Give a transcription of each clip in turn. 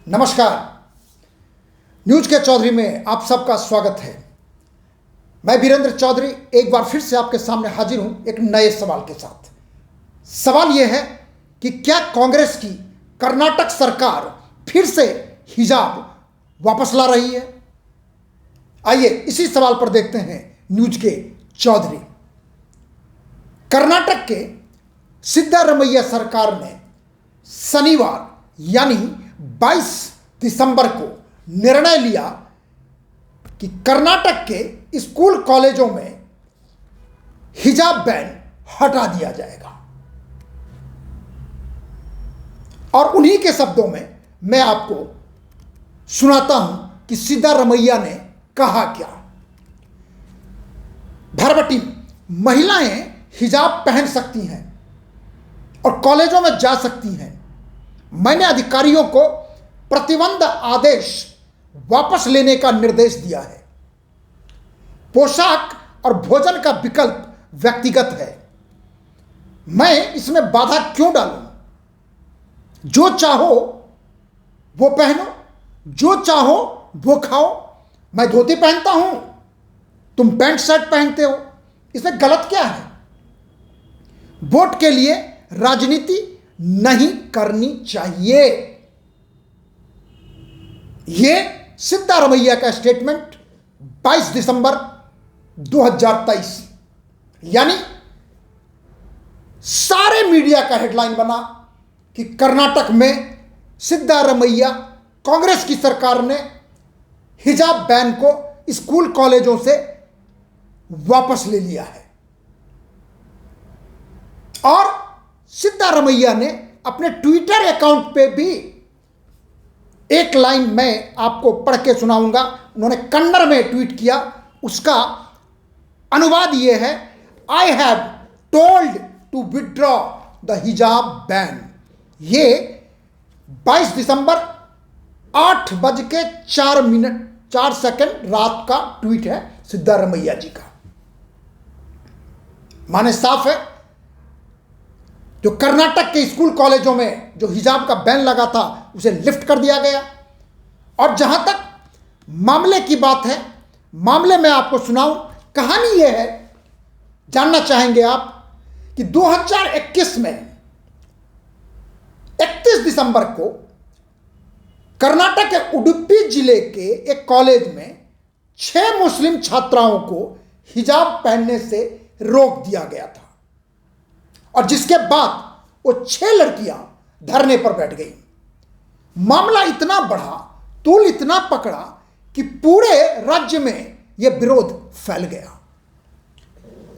नमस्कार। न्यूज के चौधरी में आप सबका स्वागत है। मैं वीरेंद्र चौधरी एक बार फिर से आपके सामने हाजिर हूं एक नए सवाल के साथ। सवाल यह है कि क्या कांग्रेस की कर्नाटक सरकार फिर से हिजाब वापस ला रही है? आइए इसी सवाल पर देखते हैं न्यूज के चौधरी। कर्नाटक के सिद्धारमैया सरकार ने शनिवार यानी 22 दिसंबर को निर्णय लिया कि कर्नाटक के स्कूल कॉलेजों में हिजाब बैन हटा दिया जाएगा। और उन्हीं के शब्दों में मैं आपको सुनाता हूं कि सिद्धारमैया ने कहा क्या। भरभट्टी महिलाएं हिजाब पहन सकती हैं और कॉलेजों में जा सकती हैं। मैंने अधिकारियों को प्रतिबंध आदेश वापस लेने का निर्देश दिया है। पोशाक और भोजन का विकल्प व्यक्तिगत है। मैं इसमें बाधा क्यों डालूं? जो चाहो वो पहनो, जो चाहो वो खाओ। मैं धोती पहनता हूं, तुम पैंट शर्ट पहनते हो, इसमें गलत क्या है? वोट के लिए राजनीति नहीं करनी चाहिए। यह सिद्धारमैया का स्टेटमेंट 22 दिसंबर 2023 यानी सारे मीडिया का हेडलाइन बना कि कर्नाटक में सिद्धारमैया कांग्रेस की सरकार ने हिजाब बैन को स्कूल कॉलेजों से वापस ले लिया है। और सिद्धारमैया ने अपने ट्विटर अकाउंट पे भी एक लाइन मैं आपको पढ़ के सुनाऊंगा। उन्होंने कन्नड़ में ट्वीट किया, उसका अनुवाद यह है, I have told to withdraw the hijab ban. ये 22 दिसंबर 8:04 रात का ट्वीट है सिद्धारमैया जी का। माने साफ है, जो कर्नाटक के स्कूल कॉलेजों में जो हिजाब का बैन लगा था उसे लिफ्ट कर दिया गया। और जहां तक मामले की बात है, मामले में आपको सुनाऊं, कहानी यह है, जानना चाहेंगे आप कि 2021 में 31 दिसंबर को कर्नाटक के उडुपी जिले के एक कॉलेज में 6 मुस्लिम छात्राओं को हिजाब पहनने से रोक दिया गया था। और जिसके बाद वो 6 लड़कियां धरने पर बैठ गई। मामला इतना बढ़ा, तूल इतना पकड़ा कि पूरे राज्य में यह विरोध फैल गया।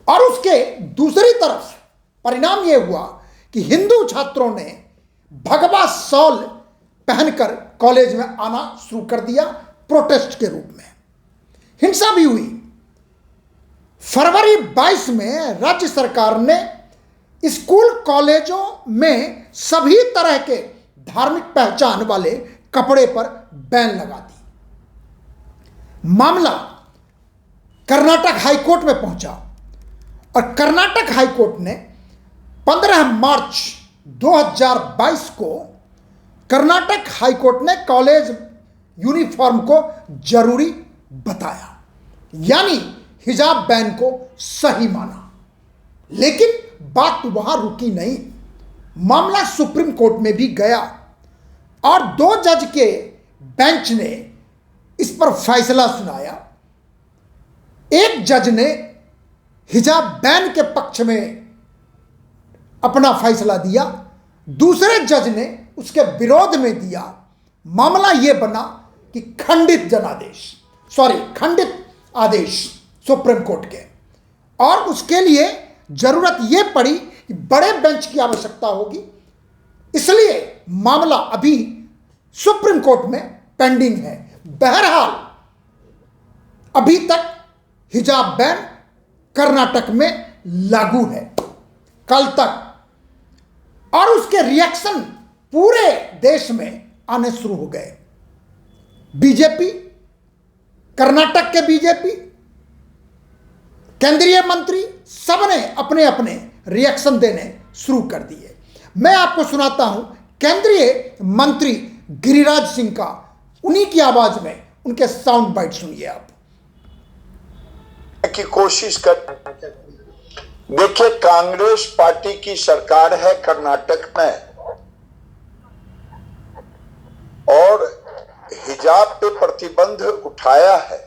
और उसके दूसरी तरफ परिणाम यह हुआ कि हिंदू छात्रों ने भगवा शॉल पहनकर कॉलेज में आना शुरू कर दिया प्रोटेस्ट के रूप में। हिंसा भी हुई। फरवरी 22 में राज्य सरकार ने स्कूल कॉलेजों में सभी तरह के धार्मिक पहचान वाले कपड़े पर बैन लगा दी। मामला कर्नाटक हाईकोर्ट में पहुंचा और कर्नाटक हाईकोर्ट ने 15 मार्च 2022 को कर्नाटक हाईकोर्ट ने कॉलेज यूनिफॉर्म को जरूरी बताया, यानी हिजाब बैन को सही माना। लेकिन बात वहां रुकी नहीं, मामला सुप्रीम कोर्ट में भी गया और 2 जज के बेंच ने इस पर फैसला सुनाया। एक जज ने हिजाब बैन के पक्ष में अपना फैसला दिया, दूसरे जज ने उसके विरोध में दिया। मामला यह बना कि खंडित आदेश सुप्रीम कोर्ट के, और उसके लिए जरूरत यह पड़ी कि बड़े बेंच की आवश्यकता होगी। इसलिए मामला अभी सुप्रीम कोर्ट में पेंडिंग है। बहरहाल अभी तक हिजाब बैन कर्नाटक में लागू है, कल तक। और उसके रिएक्शन पूरे देश में आने शुरू हो गए। बीजेपी, कर्नाटक के बीजेपी, केंद्रीय मंत्री सबने अपने अपने रिएक्शन देने शुरू कर दिए। मैं आपको सुनाता हूं केंद्रीय मंत्री गिरिराज सिंह का, उन्हीं की आवाज में उनके साउंड बाइट सुनिए आप। की कोशिश कर, देखिए कांग्रेस पार्टी की सरकार है कर्नाटक में और हिजाब पे प्रतिबंध उठाया है।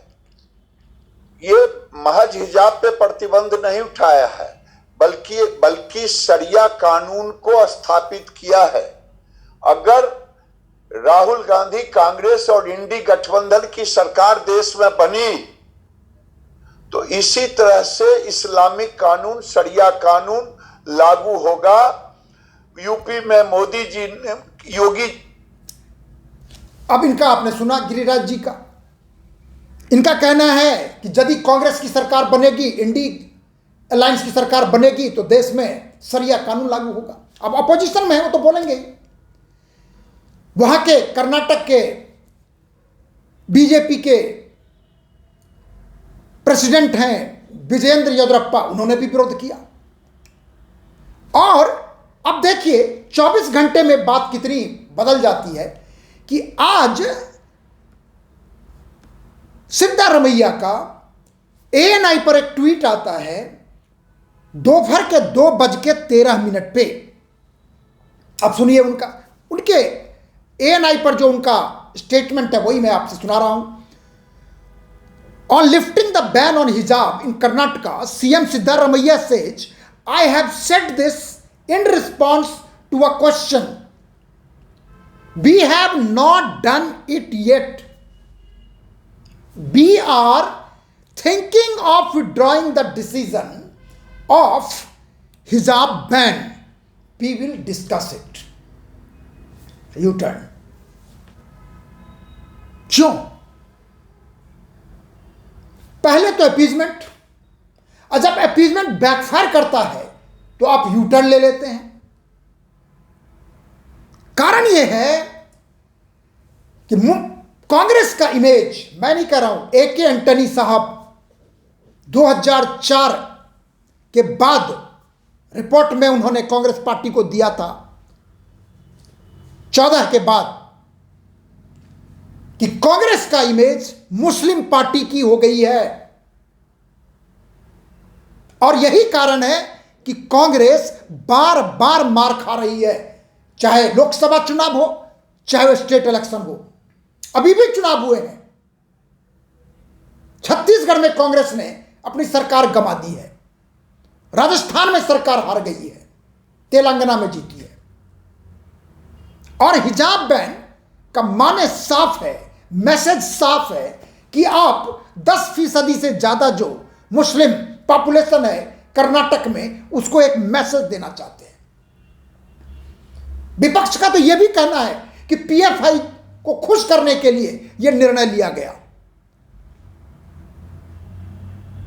ये महज हिजाब पे प्रतिबंध नहीं उठाया है, बल्कि शरिया कानून को स्थापित किया है। अगर राहुल गांधी कांग्रेस और इंडी गठबंधन की सरकार देश में बनी तो इसी तरह से इस्लामिक कानून, शरिया कानून लागू होगा। यूपी में मोदी जी ने, योगी, अब इनका आपने सुना गिरिराज जी का, इनका कहना है कि यदि कांग्रेस की सरकार बनेगी, इंडी अलायंस की सरकार बनेगी तो देश में शरिया कानून लागू होगा। अब अपोजिशन में है, वो तो बोलेंगे। वहां के कर्नाटक के बीजेपी के प्रेसिडेंट हैं विजयेंद्र येदियुरप्पा, उन्होंने भी विरोध किया। और अब देखिए 24 घंटे में बात कितनी बदल जाती है कि आज सिद्धारमैया का एएनआई पर एक ट्वीट आता है दोपहर के 2:13 पे। अब सुनिए उनके एएनआई पर जो उनका स्टेटमेंट है वही मैं आपसे सुना रहा हूं। On lifting the ban on hijab in Karnataka, CM Siddharamaiah says, I have said this in response to a question. We have not done it yet. We are thinking of withdrawing the decision of hijab ban. We will discuss it. U-turn. क्यों? पहले तो appeasement, और जब appeasement backfire करता है तो आप U turn ले लेते हैं। कारण यह है कि कांग्रेस का इमेज, मैं नहीं कह रहा हूं, ए.के. एंटनी साहब 2004 के बाद रिपोर्ट में उन्होंने कांग्रेस पार्टी को दिया था 14 के बाद कि कांग्रेस का इमेज मुस्लिम पार्टी की हो गई है। और यही कारण है कि कांग्रेस बार बार मार खा रही है, चाहे लोकसभा चुनाव हो, चाहे स्टेट इलेक्शन हो। अभी भी चुनाव हुए हैं। छत्तीसगढ़ में कांग्रेस ने अपनी सरकार गंवा दी है, राजस्थान में सरकार हार गई है, तेलंगाना में जीती है। और हिजाब बैन का माने साफ है, मैसेज साफ है कि आप 10% से ज्यादा जो मुस्लिम पॉपुलेशन है कर्नाटक में, उसको एक मैसेज देना चाहते हैं। विपक्ष का तो यह भी कहना है कि पीएफआई को खुश करने के लिए यह निर्णय लिया गया।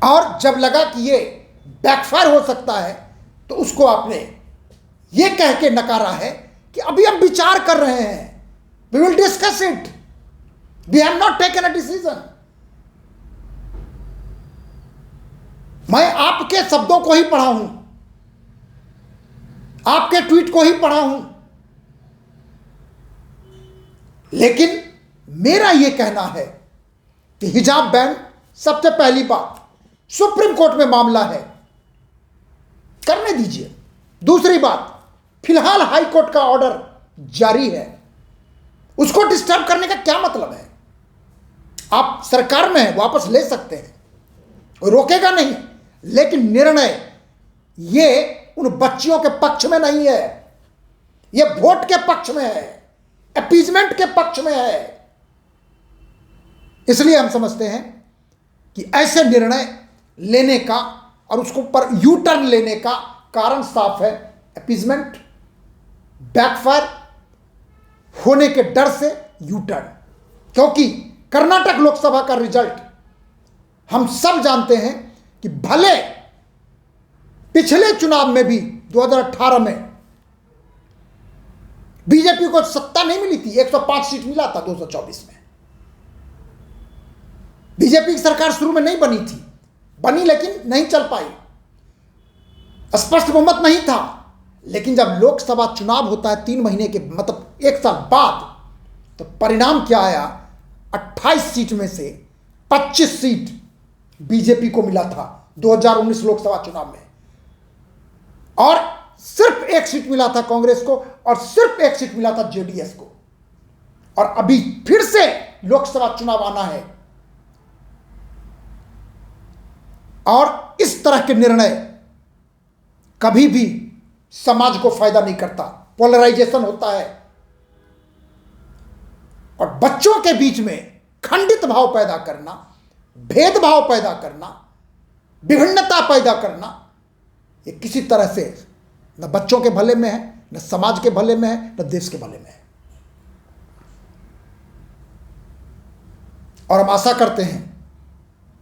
और जब लगा कि यह बैकफायर हो सकता है तो उसको आपने यह कह के नकारा है कि अभी हम विचार कर रहे हैं, we will discuss it, we have not taken a decision. मैं आपके शब्दों को ही पढ़ा हूं, आपके ट्वीट को ही पढ़ा हूं, लेकिन मेरा यह कहना है कि हिजाब बैन, सबसे पहली बात, सुप्रीम कोर्ट में मामला है, करने दीजिए। दूसरी बात, फिलहाल हाई कोर्ट का ऑर्डर जारी है, उसको डिस्टर्ब करने का क्या मतलब है? आप सरकार में हैं, वापस ले सकते हैं, कोई रोकेगा नहीं। लेकिन निर्णय ये उन बच्चियों के पक्ष में नहीं है, ये वोट के पक्ष में है, अपीजमेंट के पक्ष में है। इसलिए हम समझते हैं कि ऐसे निर्णय लेने का और उसको पर यू टर्न लेने का कारण साफ है, अपीजमेंट, बैकफायर होने के डर से यू टर्न। क्योंकि कर्नाटक लोकसभा का रिजल्ट हम सब जानते हैं कि भले पिछले चुनाव में भी 2018 में बीजेपी को सत्ता नहीं मिली थी, 105 सीट मिला था 224 में। बीजेपी की सरकार शुरू में नहीं बनी थी, बनी लेकिन नहीं चल पाई, स्पष्ट बहुमत नहीं था। लेकिन जब लोकसभा चुनाव होता है 3 महीने के, मतलब 1 साल बाद, तो परिणाम क्या आया? 28 सीट में से 25 सीट बीजेपी को मिला था 2019 लोकसभा चुनाव में, और सिर्फ 1 सीट मिला था कांग्रेस को, और सिर्फ 1 सीट मिला था जेडीएस को। और अभी फिर से लोकसभा चुनाव आना है, और इस तरह के निर्णय कभी भी समाज को फायदा नहीं करता। पोलराइजेशन होता है और बच्चों के बीच में खंडित भाव पैदा करना, भेदभाव पैदा करना, विभिन्नता पैदा करना, ये किसी तरह से न बच्चों के भले में है, न समाज के भले में है, न देश के भले में है। और हम आशा करते हैं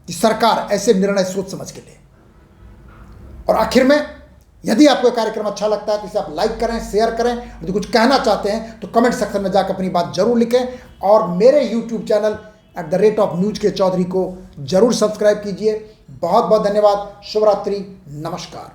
कि सरकार ऐसे निर्णय सोच समझ के ले। और आखिर में, यदि आपको कार्यक्रम अच्छा लगता है तो इसे आप लाइक करें, शेयर करें, और यदि कुछ कहना चाहते हैं तो कमेंट सेक्शन में जाकर अपनी बात जरूर लिखें। और मेरे यूट्यूब चैनल @न्यूज के चौधरी को जरूर सब्सक्राइब कीजिए। बहुत बहुत धन्यवाद। शुभ रात्रि, नमस्कार।